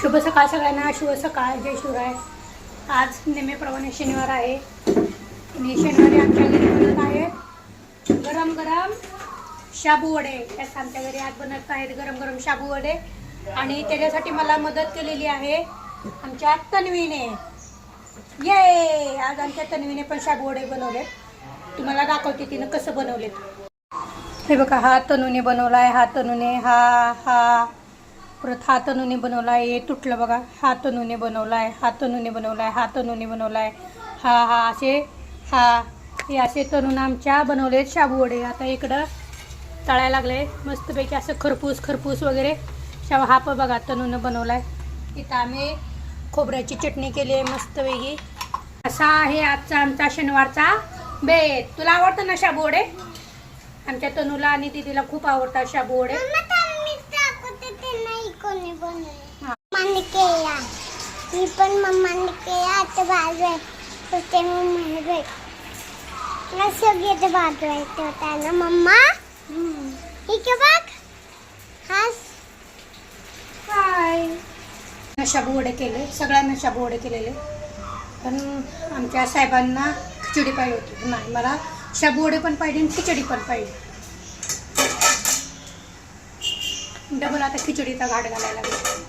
शुभ सकाळ सगळ्यांना. शुभ सकाळ. जय शिवराय. आज नेहमीप्रमाणे शनिवार आहे आणि शनिवारी आमच्या घरी बनत आहेत गरम गरम शाबू वडे. त्यात आमच्या घरी आज बनत आहेत गरम गरम शाबू वडे आणि त्याच्यासाठी मला मदत केलेली आहे आमच्या तन्वीने. ये आज आमच्या तन्वीने पण शाबू वडे बनवले. तुम्हाला दाखवते तिनं कसं बनवलेत. हे बघा, हा तनूने बनवला आहे. हा तनूने हा परत हा तनूने बनवला आहे. हे तुटलं बघा. हा तनूने बनवला आहे. हा तनूने बनवला आहे. हा तनूने बनवला आहे. हे असे तनून आमच्या बनवलेत शाबू वडे. आता इकडं तळायला लागले मस्तपैकी असं खरपूस वगैरे शाबू. हा पण बघा तनूनं बनवला आहे. इथं आम्ही खोबऱ्याची चटणी केली आहे मस्तपैकी. असा आहे आजचा आमचा शनिवारचा बेत. तुला आवडतं ना शाबू वडे? आमच्या तनूला आणि दीदीला खूप आवडतात शाबू वडे. मी पण मम्माने केला आता भाजवायचं ते मम्मा सगळं भाजवायचं होता ना मम्मा. ठीक आहे बघ. हाय. शाबू वडे केले, सगळ्यांना शाबू वडे केलेले. पण आमच्या साहेबांना खिचडी पाहिजे होती. नाही, मला शाबू वडे पण पाहिजे आणि खिचडी पण पाहिजे. डबल आता खिचडीचा घाट घालायला लागला.